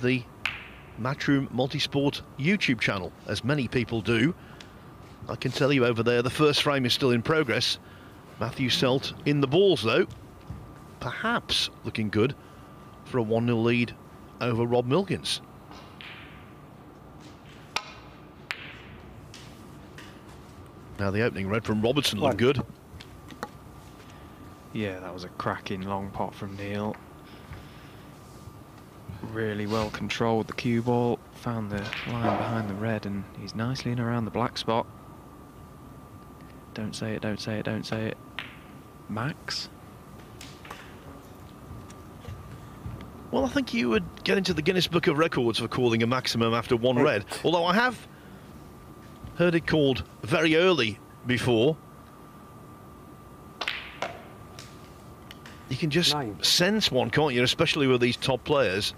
the Matchroom Multisport YouTube channel, as many people do. I can tell you over there, the first frame is still in progress. Matthew Selt in the balls, though. Perhaps looking good for a 1-0 lead over Rob Milkins. Now the opening red from Robertson looked good. Yeah, that was a cracking long pot from Neil. Really well controlled the cue ball, found the line behind the red, and he's nicely in around the black spot. Don't say it, don't say it, don't say it. Max? Well, I think you would get into the Guinness Book of Records for calling a maximum after one red. Although I have heard it called very early before. You can just sense one, can't you? Especially with these top players.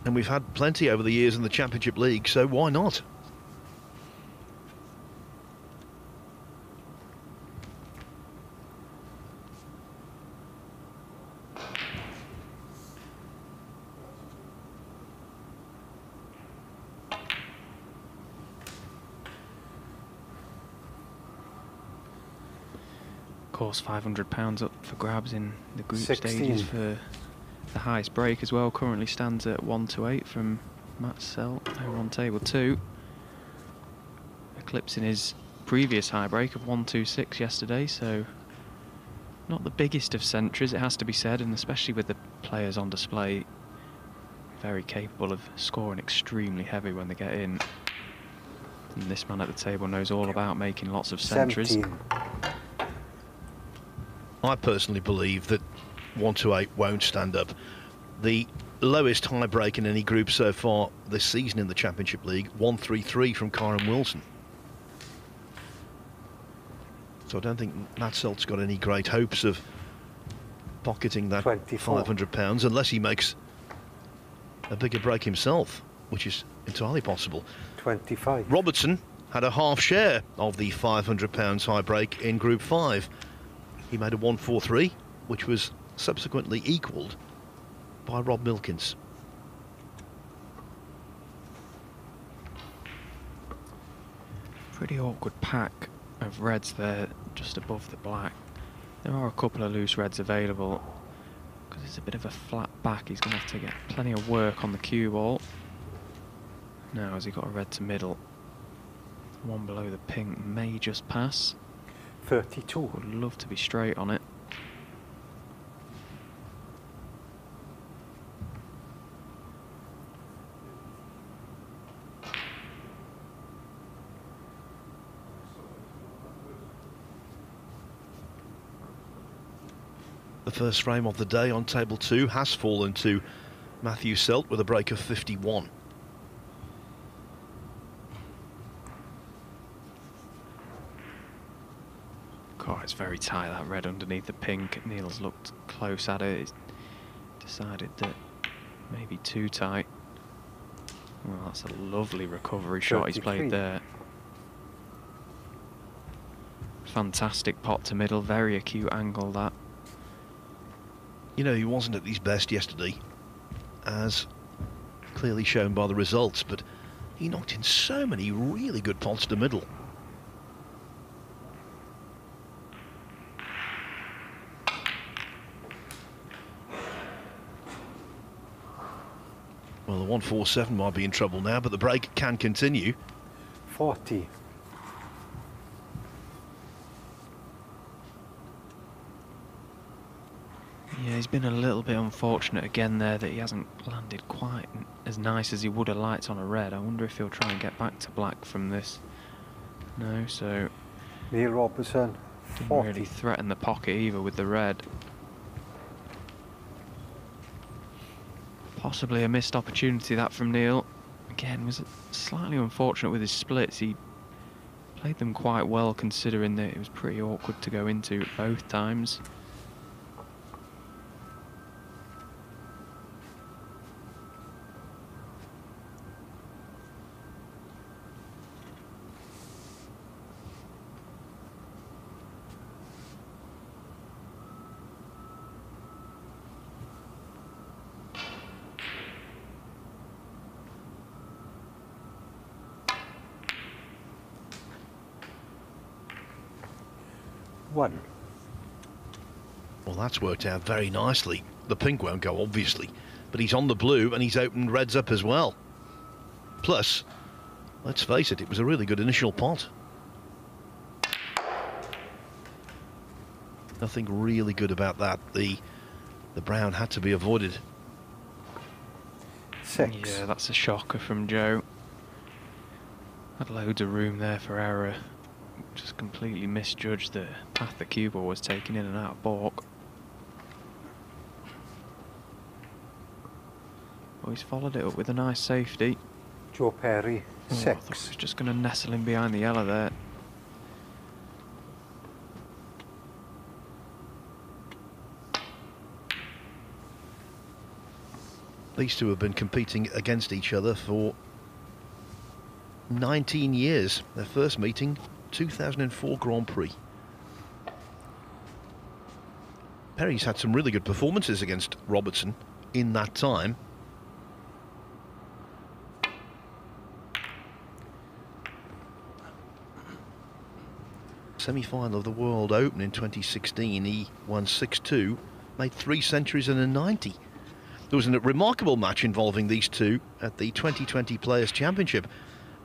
And we've had plenty over the years in the Championship League, so why not? Of course, £500 up for grabs in the group 16. stages for the highest break as well. Currently stands at 1-8 from Matt Selt over on table 2, eclipsing his previous high break of 1-6 yesterday. So not the biggest of centuries, it has to be said, and especially with the players on display, very capable of scoring extremely heavy when they get in. And this man at the table knows all about making lots of centuries. 17. I personally believe that 1-8 won't stand up. The lowest high break in any group so far this season in the Championship League, 1-3 from Kyron Wilson. So I don't think Matt Selt's got any great hopes of pocketing that 24. £500 unless he makes a bigger break himself, which is entirely possible. 25. Robertson had a half share of the £500 high break in Group 5. He made a 1-4-3, which was subsequently equalled by Rob Milkins. Pretty awkward pack of reds there, just above the black. There are a couple of loose reds available. Because it's a bit of a flat back, he's going to have to get plenty of work on the cue ball. Now, has he got a red to middle? One below the pink may just pass. 32. Would love to be straight on it. The first frame of the day on table 2 has fallen to Matthew Selt with a break of 51. God, it's very tight, that red underneath the pink. Neil's looked close at it. He's decided that maybe too tight. Well, that's a lovely recovery shot he's played there. Fantastic pot to middle, very acute angle that. You know, he wasn't at his best yesterday, as clearly shown by the results, but he knocked in so many really good pots to middle. Well, the 1-4-7 might be in trouble now, but the break can continue. 40. Yeah, he's been a little bit unfortunate again there that he hasn't landed quite as nice as he would have liked on a red. I wonder if he'll try and get back to black from this. No, so Neil Robertson, didn't 40. really threaten the pocket either with the red. Possibly a missed opportunity that from Neil. Again, was slightly unfortunate with his splits. He played them quite well considering that it was pretty awkward to go into at both times. 1. Well, that's worked out very nicely. The pink won't go, obviously, but he's on the blue and he's opened reds up as well. Plus, let's face it, it was a really good initial pot. Nothing really good about that. The brown had to be avoided. 6. Yeah, that's a shocker from Joe. Had loads of room there for error. Just completely misjudged the path the cue ball was taking in and out of balk. Oh, he's followed it up with a nice safety. Joe Perry, Oh, I thought 6. he was just going to nestle in behind the yellow there. These two have been competing against each other for 19 years. Their first meeting, 2004 Grand Prix. Perry's had some really good performances against Robertson in that time. Semi-final of the World Open in 2016, he won 6-2, made 3 centuries and a 90. There was a remarkable match involving these two at the 2020 Players' Championship,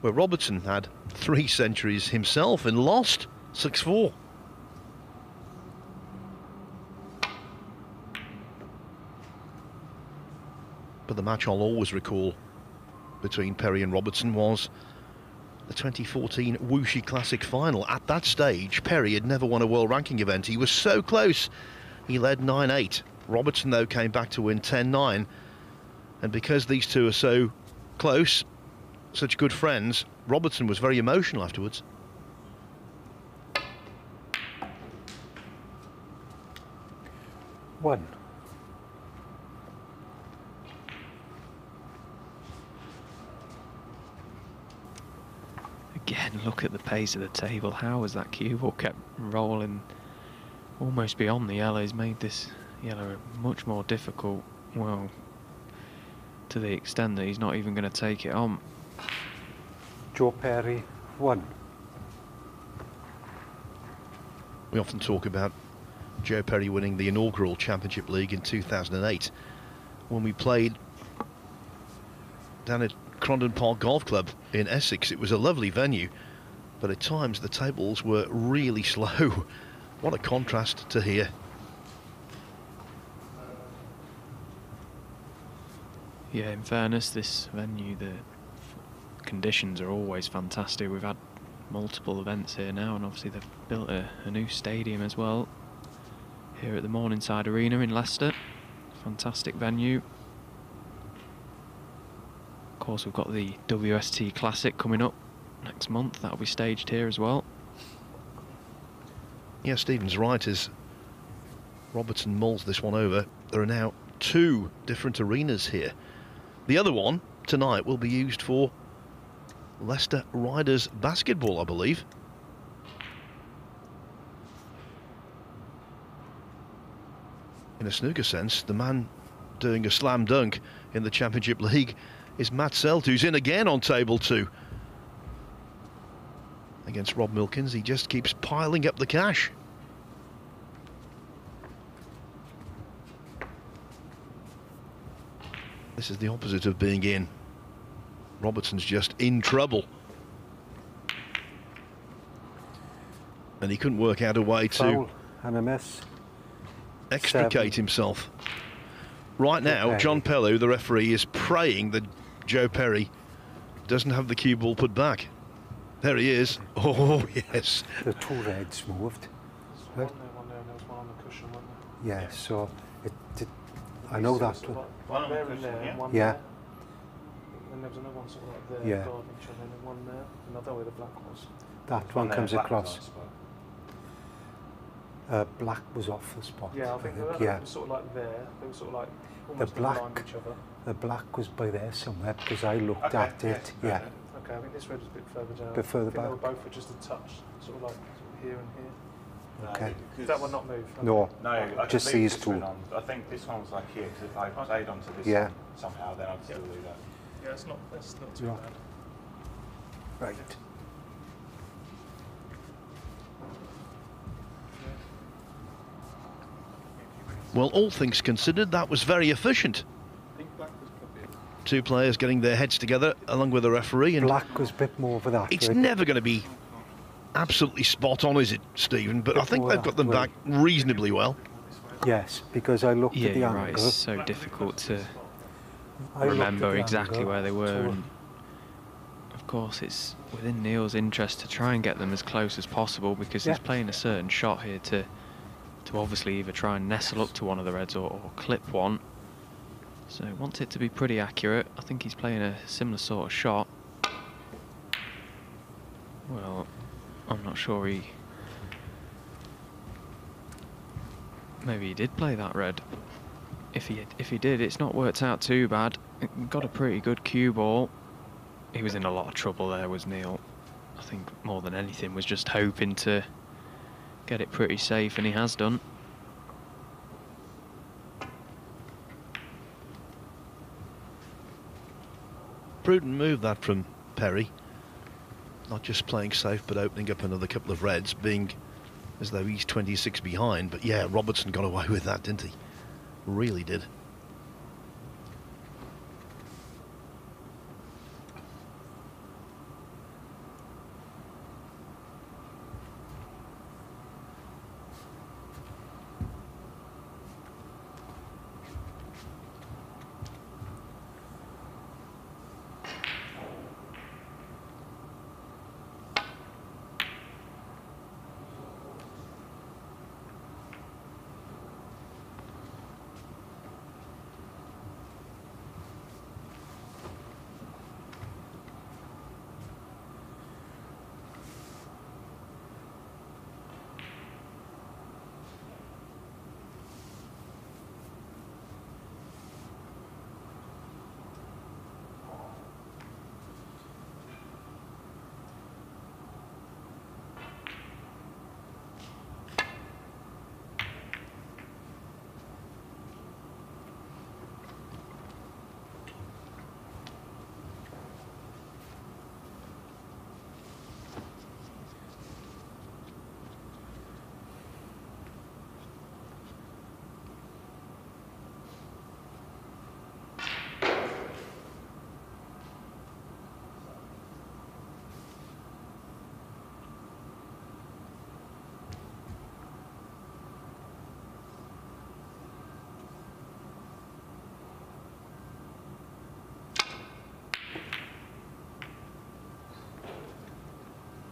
where Robertson had 3 centuries himself and lost 6-4. But the match I'll always recall between Perry and Robertson was the 2014 Wuxi Classic final. At that stage, Perry had never won a world ranking event. He was so close. He led 9-8. Robertson, though, came back to win 10-9. And because these two are so close, such good friends, Robertson was very emotional afterwards. One. Again, look at the pace of the table. How has that cue ball kept rolling almost beyond the yellow? He's made this yellow much more difficult. Well, to the extent that he's not even going to take it on. Joe Perry, 1. We often talk about Joe Perry winning the inaugural Championship League in 2008 when we played down at Crondon Park Golf Club in Essex. It was a lovely venue, but at times the tables were really slow. What a contrast to here. Yeah, in fairness, this venue, the conditions are always fantastic. We've had multiple events here now, and obviously they've built a new stadium as well here at the Morningside Arena in Leicester. Fantastic venue. Of course, we've got the WST Classic coming up next month. That'll be staged here as well. Yeah, Stephen's right. As Robertson mulls this one over, there are now 2 different arenas here. The other one tonight will be used for Leicester Riders basketball, I believe. In a snooker sense, the man doing a slam dunk in the Championship League is Matt Selt, who's in again on table 2. Against Rob Milkins, he just keeps piling up the cash. This is the opposite of being in. Robertson's just in trouble. And he couldn't work out a way to Foul and a miss. extricate 7. himself. Right now, John Pellew, the referee, is praying that Joe Perry doesn't have the cue ball put back. There he is. Oh, yes. The 2 reds moved. There's one there, and there was one on the cushion, wasn't there? Yeah, so it did. I know that Sort of one. like one there and there, and one Yeah. there. And there was another one sort of like there, Yeah. guarding each other, and then one there. And I don't know where the black was. That one comes across. Black was off the spot. Yeah, I think yeah. it was sort of like there. They were sort of like The almost in line black, with each other. the black was by there somewhere because I looked at it. Yeah. Okay, I think this red was a bit further down. Bit further I think they were back. both were just a touch, sort of like here and here. Okay. Did that one not move? Okay. No. No, I Just can leave these this 2. one on. I think this one was like here, because if I played onto this Yeah. one somehow, then I'd still do that. Yeah, it's not. That's not too No. bad. Right. Yeah. Well, all things considered, that was very efficient. Two players getting their heads together along with the referee, and Black was a bit more for that. it's right? never going to be absolutely spot on, is it, Stephen? But I think they've got them back reasonably well. Yes, because I looked Yeah, at the you're angle. right. It's so difficult to I looked at remember the exactly angle where they were. to- And of course, it's within Neil's interest to try and get them as close as possible, because he's playing a certain shot here to obviously either try and nestle up to one of the reds or clip one. So he wants it to be pretty accurate. I think he's playing a similar sort of shot. Well, I'm not sure maybe he did play that red. If he did, it's not worked out too bad. Got a pretty good cue ball. He was in a lot of trouble there, was Neil. I think more than anything was just hoping to get it pretty safe, and he has done. Prudent move that from Perry. Not just playing safe, but opening up another couple of reds, being as though he's 26 behind. But yeah, Robertson got away with that, didn't he? Really did.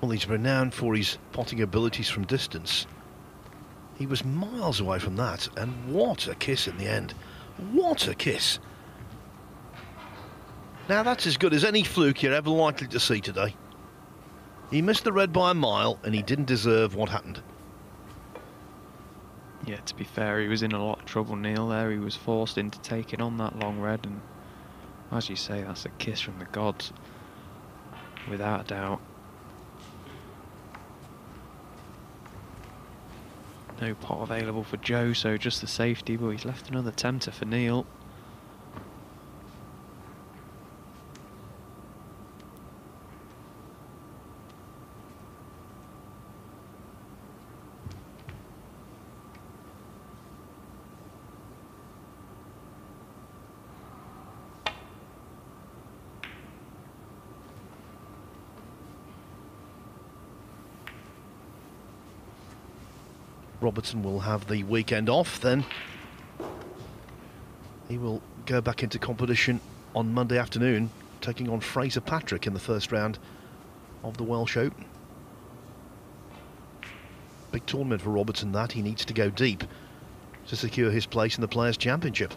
Well, he's renowned for his potting abilities from distance. He was miles away from that, and what a kiss in the end. What a kiss. Now that's as good as any fluke you're ever likely to see today. He missed the red by a mile, and he didn't deserve what happened. Yeah, to be fair, he was in a lot of trouble, Neil, there. He was forced into taking on that long red, and as you say, that's a kiss from the gods, without a doubt. No pot available for Joe, so just the safety, but he's left another tempter for Neil. Robertson will have the weekend off, then he will go back into competition on Monday afternoon, taking on Fraser Patrick in the first round of the Welsh Open. Big tournament for Robertson that. He needs to go deep to secure his place in the Players' Championship.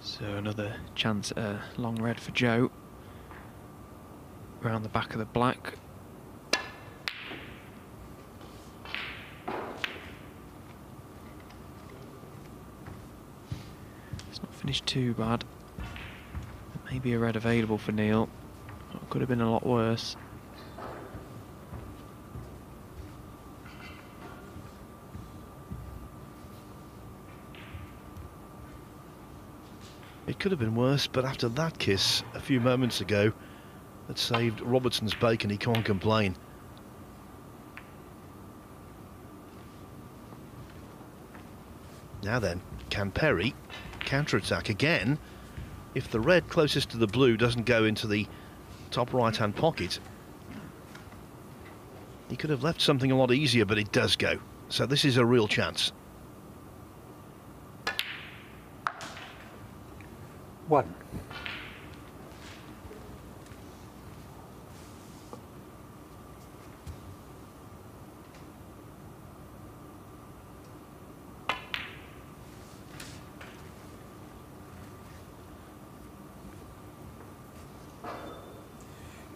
So another chance at a long red for Joe. Around the back of the black. It's not finished too bad. Maybe a red available for Neil. It could have been a lot worse. It could have been worse, but after that kiss a few moments ago, that saved Robertson's bacon. He can't complain. Now then, can Perry counter-attack again? If the red closest to the blue doesn't go into the top right-hand pocket, he could have left something a lot easier, but it does go. So this is a real chance. 1.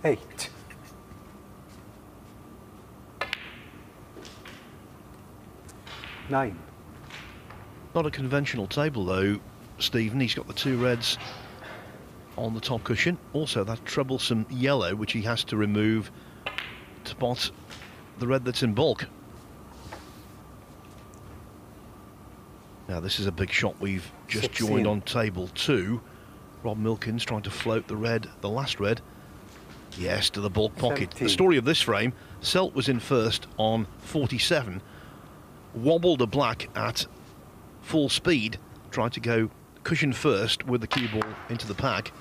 Eight. Nine. Not a conventional table though, Stephen. He's got the 2 reds on the top cushion. Also that troublesome yellow which he has to remove to spot the red that's in bulk. Now this is a big shot. We've just 16. joined on table 2. Rob Milkins trying to float the red, the last red. Yes, to the bulk pocket. 17. The story of this frame, Selt was in first on 47, wobbled a black at full speed, tried to go cushion first with the cue ball into the pack,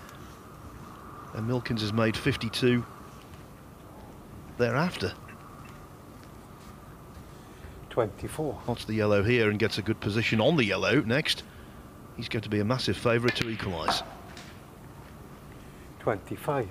and Milkins has made 52 thereafter. 24. Spots the yellow here and gets a good position on the yellow next. He's going to be a massive favourite to equalise. 25.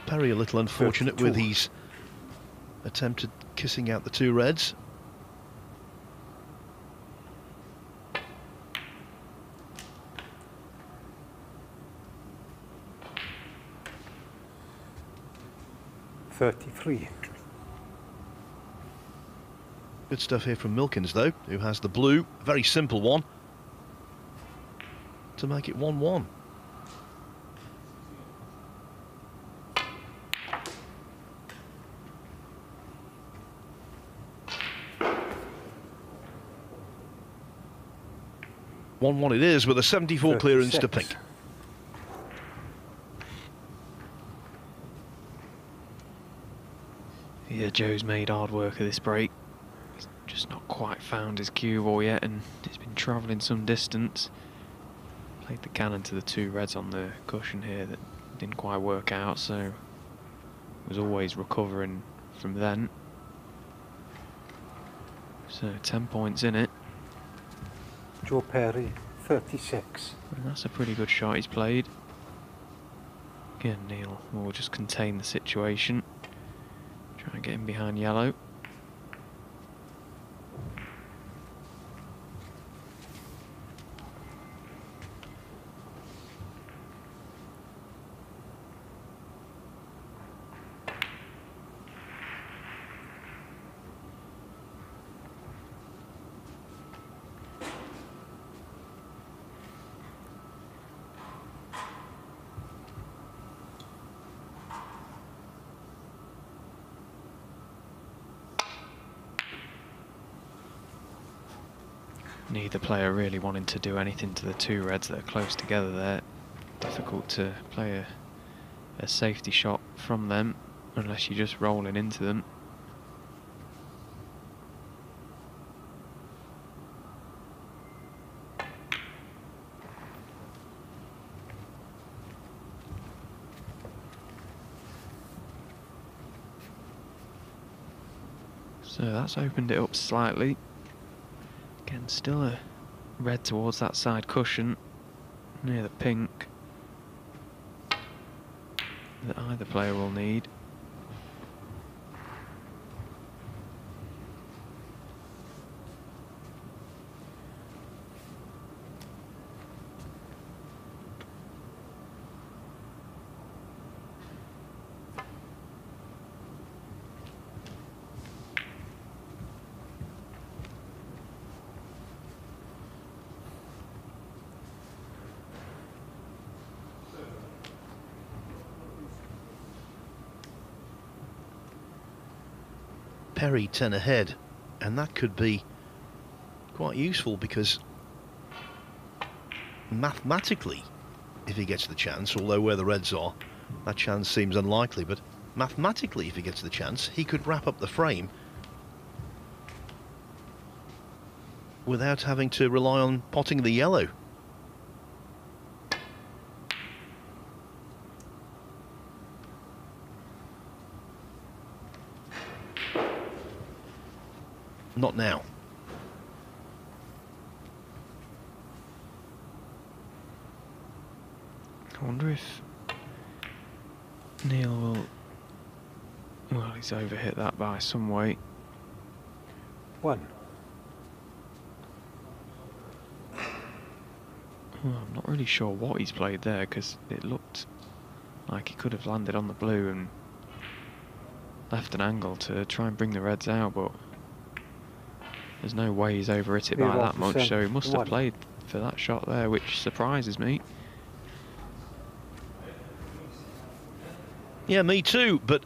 'Perry a little unfortunate 32. with his attempt at kissing out the 2 reds. $33. Good stuff here from Milkins though, who has the blue, very simple one, to make it 1-1. It is with a 74 clearance to 36. pink. Yeah, Joe's made hard work of this break. He's just not quite found his cue ball yet, and he's been travelling some distance. Played the cannon to the 2 reds on the cushion here that didn't quite work out, so was always recovering from then. So 10 points in it. Joe Perry, 36. And that's a pretty good shot he's played. Again, Neil will just contain the situation. Try and get him behind yellow. Neither player really wanting to do anything to the 2 reds that are close together there. Difficult to play a safety shot from them unless you're just rolling into them. So that's opened it up slightly. Again, still a red towards that side cushion near the pink that either player will need. Perry 10 ahead, and that could be quite useful because mathematically, if he gets the chance, although where the Reds are, that chance seems unlikely, but mathematically, if he gets the chance, he could wrap up the frame without having to rely on potting the yellow. Not now. I wonder if Neil will... Well, he's overhit that by some weight. 1. Well, I'm not really sure what he's played there, because it looked like he could have landed on the blue and left an angle to try and bring the Reds out, but there's no way he's overhit it by that much, so he must have played for that shot there, which surprises me. Yeah, me too, but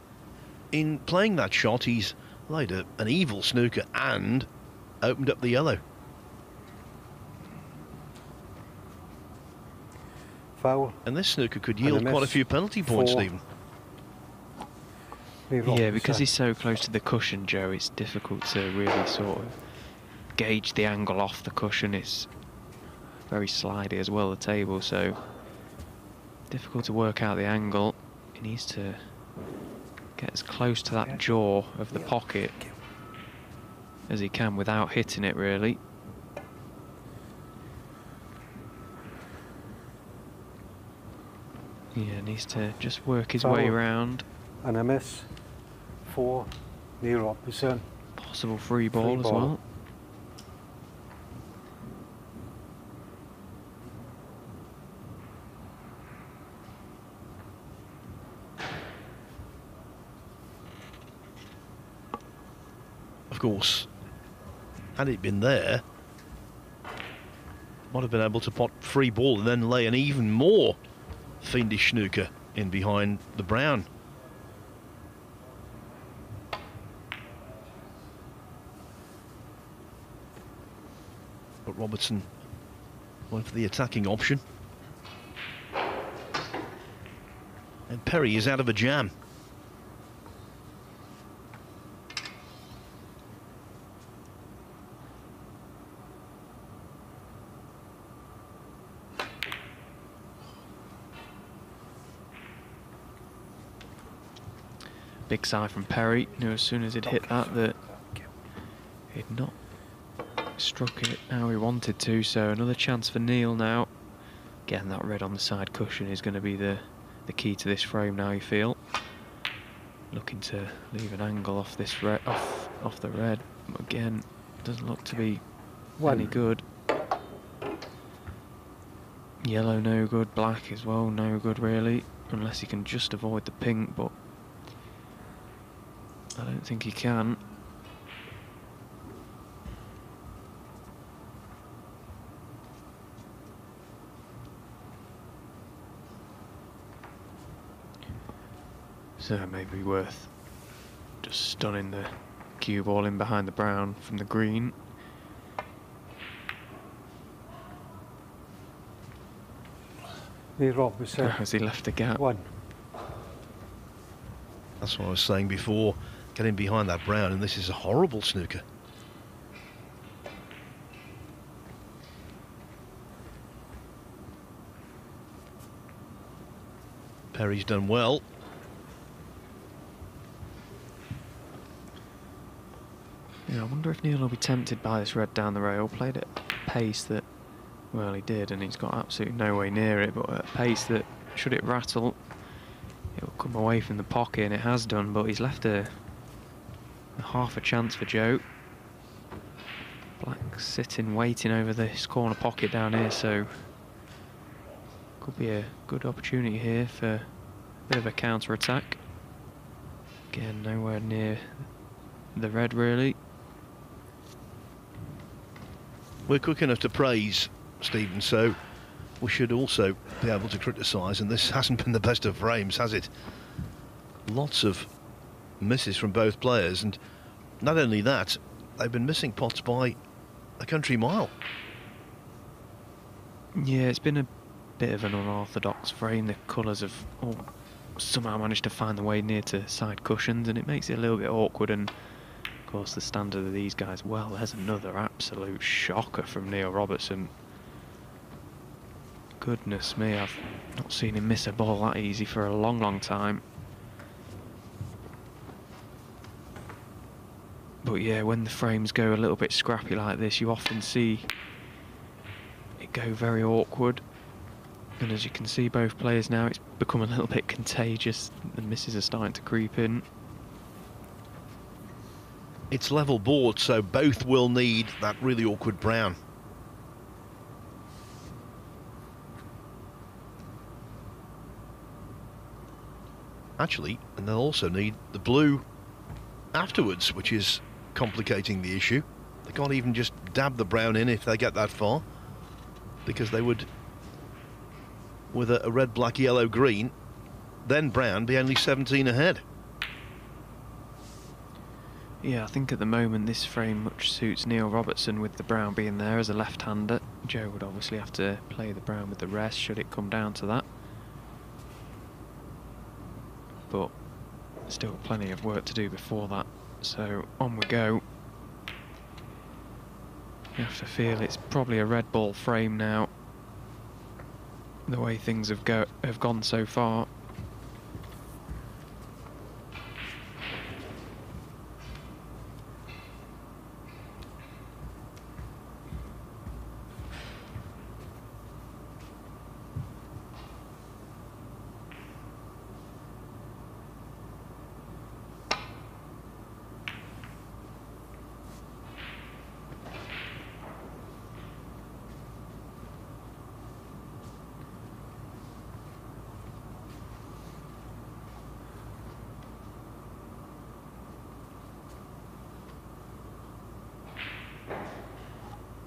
in playing that shot, he's laid an evil snooker and opened up the yellow. Foul. And this snooker could yield quite a few penalty points, Stephen. Yeah, because he's so close to the cushion, Joe, it's difficult to really sort of gauge the angle off the cushion. It's very slidey as well, the table, so difficult to work out the angle. He needs to get as close to that jaw of the pocket as he can without hitting it, really. Yeah, needs to just work his way around. And a miss. 4. Near Robertson. Possible free ball as well. Of course, had it been there, might have been able to pot free ball and then lay an even more fiendish snooker in behind the brown. But Robertson went for the attacking option. And Perry is out of a jam. Big sigh from Perry, knew as soon as he'd hit that he'd not struck it how he wanted to, so another chance for Neil now. Getting that red on the side cushion is going to be the key to this frame now, you feel. Looking to leave an angle off this red, off the red. Again, doesn't look to be any good. Yellow no good, black as well no good really, unless he can just avoid the pink, but I don't think he can. So it may be worth just stunning the cue ball in behind the brown from the green. Robertson. Has he left the gap? 1. That's what I was saying before. Getting behind that brown, and this is a horrible snooker. Perry's done well. Yeah, I wonder if Neil will be tempted by this red down the rail. Played at a pace that, well, he did, and he's got absolutely no way near it, but at a pace that, should it rattle, it will come away from the pocket, and it has done, but he's left a half a chance for Joe. Black sitting, waiting over this corner pocket down here, so could be a good opportunity here for a bit of a counter-attack. Again, nowhere near the red, really. We're quick enough to praise, Stephen, so we should also be able to criticise, and this hasn't been the best of frames, has it? Lots of misses from both players, and Not only that, they've been missing pots by a country mile. Yeah, it's been a bit of an unorthodox frame. The colours have all somehow managed to find the way near to side cushions, and it makes it a little bit awkward. And of course, the standard of these guys, well, there's another absolute shocker from Neil Robertson. Goodness me, I've not seen him miss a ball that easy for a long, long time. But yeah, when the frames go a little bit scrappy like this, you often see it go very awkward. And as you can see, both players now, it's become a little bit contagious. The misses are starting to creep in. It's level board, so both will need that really awkward brown. Actually, and they'll also need the blue afterwards, which is complicating the issue. They can't even just dab the brown in if they get that far, because they would, with a red, black, yellow, green, then brown, be only 17 ahead. Yeah, I think at the moment this frame much suits Neil Robertson, with the brown being there as a left-hander. Joe would obviously have to play the brown with the rest should it come down to that. But still plenty of work to do before that, so on we go. You have to feel it's probably a red ball frame now, the way things have gone so far.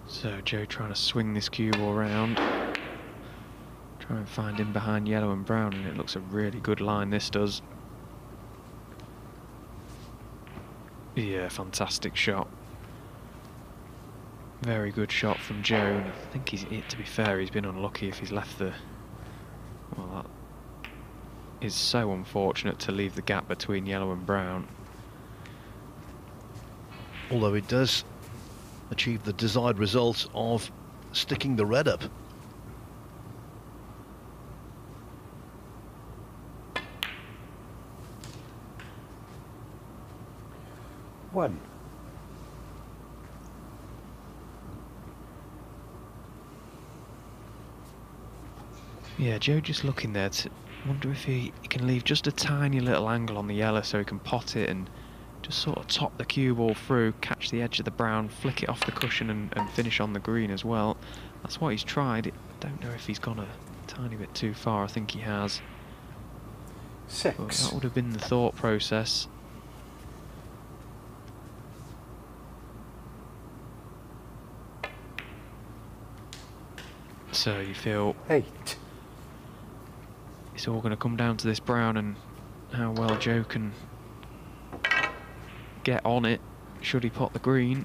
So Joe trying to swing this cue ball around, try and find him behind yellow and brown, and it looks a really good line, this does. Yeah, fantastic shot. Very good shot from Joe, and I think to be fair, he's been unlucky if he's left the... Well, that is so unfortunate to leave the gap between yellow and brown. Although it does achieve the desired result of sticking the red up. One. Yeah, Joe just looking there to wonder if he can leave just a tiny little angle on the yellow so he can pot it and just sort of top the cue ball through, catch the edge of the brown, flick it off the cushion and finish on the green as well. That's what he's tried. I don't know if he's gone a tiny bit too far. I think he has. Six. But that would have been the thought process. So you feel 8. it's all going to come down to this brown and how well Joe can get on it should he pot the green.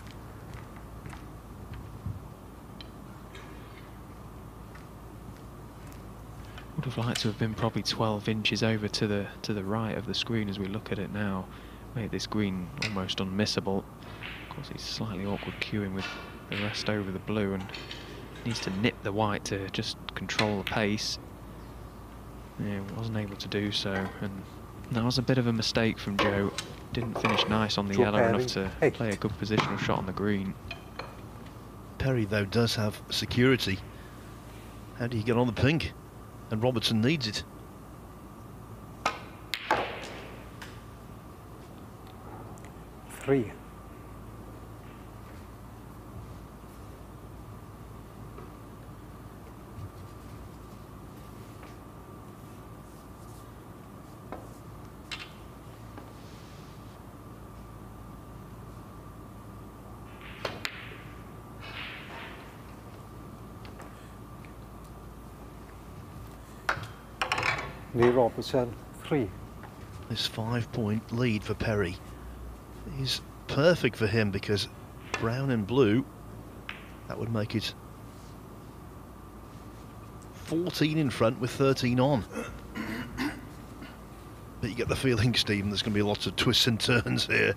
Would have liked to have been probably 12 inches over to the right of the screen as we look at it now. Made this green almost unmissable. Of course, he's slightly awkward cueing with the rest over the blue and needs to nip the white to just control the pace. Yeah, wasn't able to do so, and that was a bit of a mistake from Joe. Didn't finish nice on the yellow enough to play a good positional shot on the green. Perry, though, does have security. How do you get on the pink? And Robertson needs it. Three. Neil Robertson, 3. This 5-point lead for Perry is perfect for him because brown and blue, that would make it 14 in front with 13 on. But you get the feeling, Stephen, there's going to be lots of twists and turns here.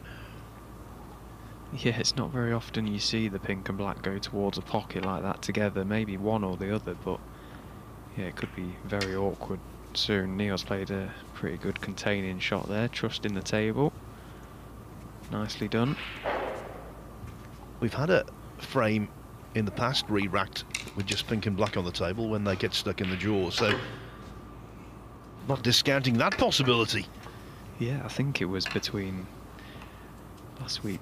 Yeah, it's not very often you see the pink and black go towards a pocket like that together, maybe one or the other, but yeah, it could be very awkward soon. Neil's played a pretty good containing shot there, trusting the table. Nicely done. We've had a frame in the past re-racked with just pink and black on the table when they get stuck in the jaw, so not discounting that possibility. Yeah, I think it was between last week's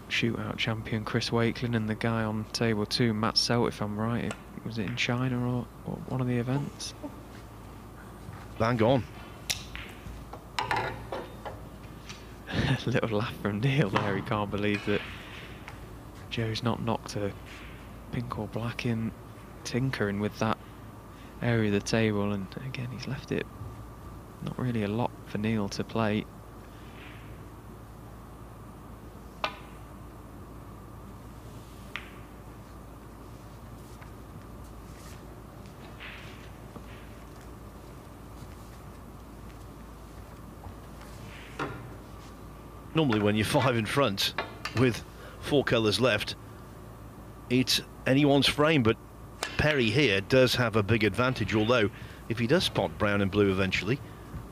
shootout champion Chris Wakelin and the guy on table 2, Matt Selt, if I'm right. Was it in China or one of the events? Bang on. A little laugh from Neil there. He can't believe that Joe's not knocked a pink or black in, tinkering with that area of the table, and again he's left it not really a lot for Neil to play. Normally when you're 5 in front with 4 colours left, it's anyone's frame, but Perry here does have a big advantage, although if he does spot brown and blue eventually,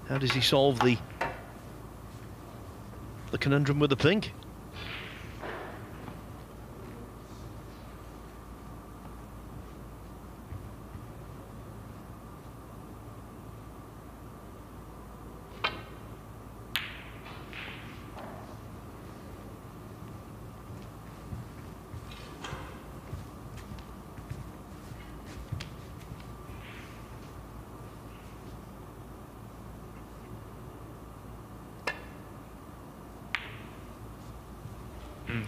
how does he solve the conundrum with the pink?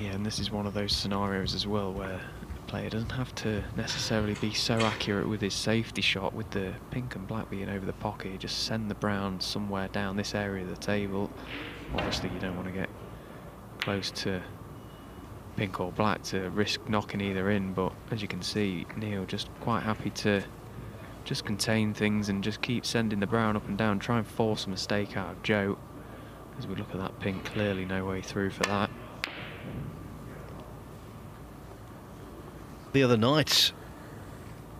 Yeah, and this is one of those scenarios as well where the player doesn't have to necessarily be so accurate with his safety shot. With the pink and black being over the pocket, you just send the brown somewhere down this area of the table. Obviously you don't want to get close to pink or black to risk knocking either in, but as you can see, Neil just quite happy to just contain things and just keep sending the brown up and down, try and force a mistake out of Joe. As we look at that pink, clearly no way through for that. The other night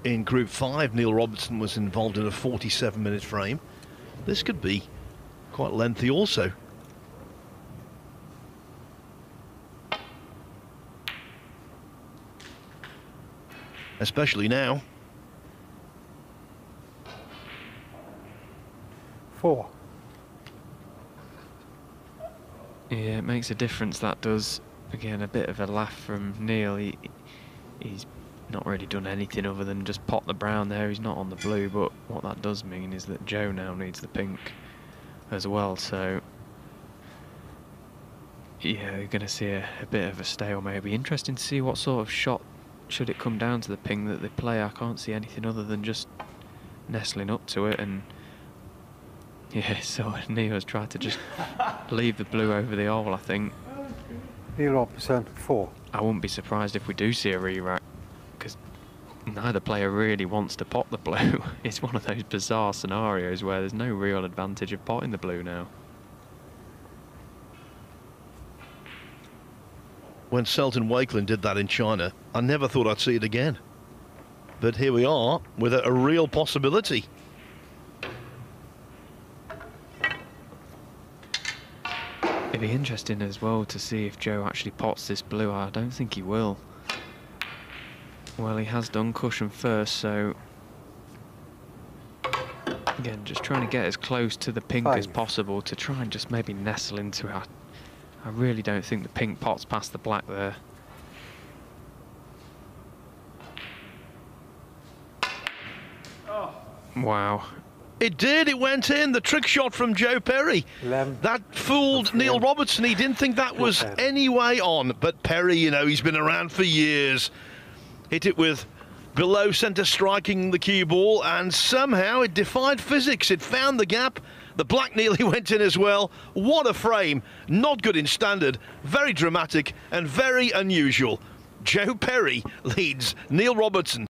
in Group 5, Neil Robertson was involved in a 47-minute frame. This could be quite lengthy also. Especially now. 4. Yeah, it makes a difference, that does. Again, a bit of a laugh from Neil. He's not really done anything other than just pot the brown there. He's not on the blue, but what that does mean is that Joe now needs the pink as well. So yeah, you're going to see a bit of a stalemate. It'll be interesting to see what sort of shot, should it come down to the ping, that they play. I can't see anything other than just nestling up to it, and yeah, so Neil's tried to just leave the blue over the hole, I think. Neil Robertson, 4. I wouldn't be surprised if we do see a re-rack, because neither player really wants to pot the blue. It's one of those bizarre scenarios where there's no real advantage of potting the blue now. When Selt and Wakelin did that in China, I never thought I'd see it again. But here we are with a real possibility. It'd be interesting as well to see if Joe actually pots this blue. I don't think he will. Well, he has done cushion first, so again, just trying to get as close to the pink as possible to try and just maybe nestle into it. I really don't think the pink pots past the black there. Wow. It did, it went in. The trick shot from Joe Perry. That fooled Neil Robertson. He didn't think that was any way on. But Perry, you know, he's been around for years. Hit it with below centre striking the cue ball, and somehow it defied physics. It found the gap The black nearly went in as well. What a frame. Not good in standard. Very dramatic and very unusual. Joe Perry leads Neil Robertson.